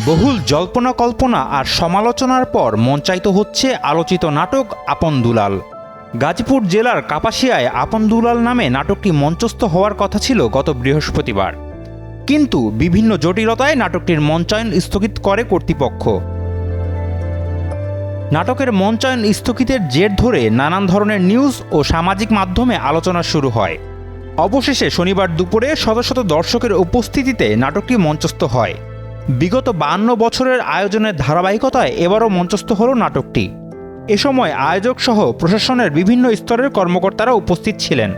বহুল জল্পনা কল্পনা আর সমালোচনার পর মঞ্চায়িত হচ্ছে আলোচিত নাটক আপন দুলাল। গাজীপুর জেলার কাপাসিয়ায় আপন দুলাল নামে নাটকটি মঞ্চস্থ হওয়ার কথা ছিল গত বৃহস্পতিবার, কিন্তু বিভিন্ন জটিলতায় নাটকটির মঞ্চায়ন স্থগিত করে কর্তৃপক্ষ। নাটকের মঞ্চায়ন স্থগিতের জের ধরে নানান ধরনের নিউজ ও সামাজিক মাধ্যমে আলোচনা শুরু হয়। অবশেষে শনিবার দুপুরে শত শত দর্শকের উপস্থিতিতে নাটকটি মঞ্চস্থ হয়। বিগত 52 বছরের আয়োজনের ধারাবাহিকতায় এবারও মঞ্চস্থ হল নাটকটি। এ সময় আয়োজক সহ প্রশাসনের বিভিন্ন স্তরের কর্মকর্তারা উপস্থিত ছিলেন।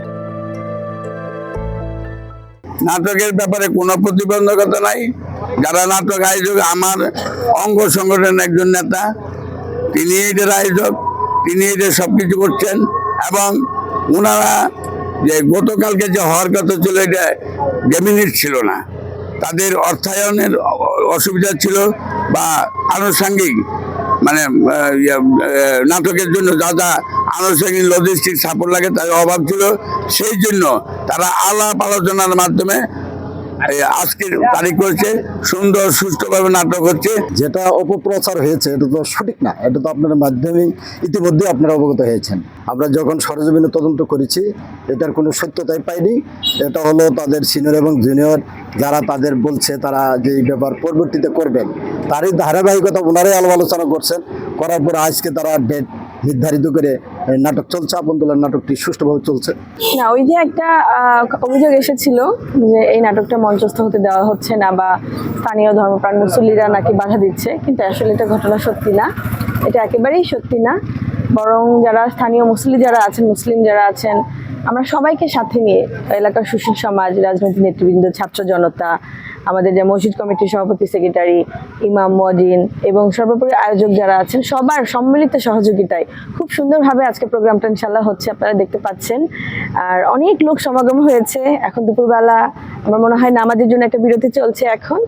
নাটকের ব্যাপারে কোনো প্রতিবন্ধকতা নাই। যারা নাটক আয়োজক, আমার অঙ্গ সংগঠনের একজন নেতা, তিনি এটার আয়োজক, তিনি এটা সবকিছু করছেন। এবং ওনারা যে গতকালকে যে হওয়ার কথা ছিল, এটা ডেমিনিট ছিল না, তাদের অর্থায়নের অসুবিধা ছিল বা আনুষঙ্গিক মানে নাটকের জন্য যা যা আনুষঙ্গিক লজিস্টিক সাপোর্ট লাগে তার অভাব ছিল। সেই জন্য তারা আলাপ আলোচনার মাধ্যমে আজকের তারিখ করেছে। সুন্দর সুষ্ঠুভাবে নাটক হচ্ছে। যেটা অপপ্রচার হয়েছে এটা তো সঠিক না, এটা তো আপনার মাধ্যমে ইতিমধ্যে আপনারা অবগত হয়েছেন। আমরা যখন সরেজমিনে তদন্ত করেছি এটার কোনো সত্যতাই পাইনি। এটা হলো তাদের সিনিয়র এবং জুনিয়র যারা তাদের বলছে তারা যে এই ব্যাপার পরবর্তীতে করবেন, তারই ধারাবাহিকতা ওনারাই আলাপ আলোচনা করছেন। করার পর আজকে তারা ডেট নির্ধারিত করে নাটক চলছে। আপন দুলাল নাটকটি সুষ্ঠুভাবে চলছে না। ওই যে একটা অভিযোগ এসেছিল যে এই নাটকটা মঞ্চস্থ হতে দেওয়া হচ্ছে না বা স্থানীয় ধর্মপ্রাণ মুসল্লিরা নাকি বাধা দিচ্ছে, কিন্তু আসলে এটা ঘটনা সত্যি না, এটা একেবারেই সত্যি না। বরং যারা স্থানীয় মুসলিম যারা আছেন আমরা সবাইকে সাথে নিয়ে এলাকার সুশীল সমাজ, রাজনৈতিক নেতৃবৃন্দ, ছাত্র জনতা, আমাদের যে মসজিদ কমিটির সভাপতি, সেক্রেটারি, ইমাম, মুয়াজ্জিন এবং সর্বোপরি আয়োজক যারা আছেন সবার সম্মিলিত সহযোগিতায় খুব সুন্দরভাবে আজকে প্রোগ্রামটা ইনশাল্লাহ হচ্ছে, আপনারা দেখতে পাচ্ছেন। আর অনেক লোক সমাগম হয়েছে। এখন দুপুরবেলা আমার মনে হয় নামাজের জন্য একটা বিরতি চলছে। এখন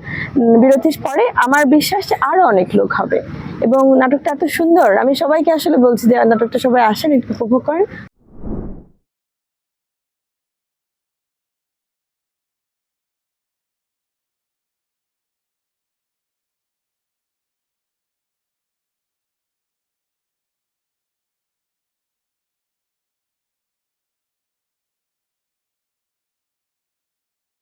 বিরতির পরে আমার বিশ্বাস আরও অনেক লোক হবে এবং নাটকটা এত সুন্দর। আমি সবাইকে আসলে বলছি যে নাটকটা সবাই আসেন, একটু উপভোগ করেন।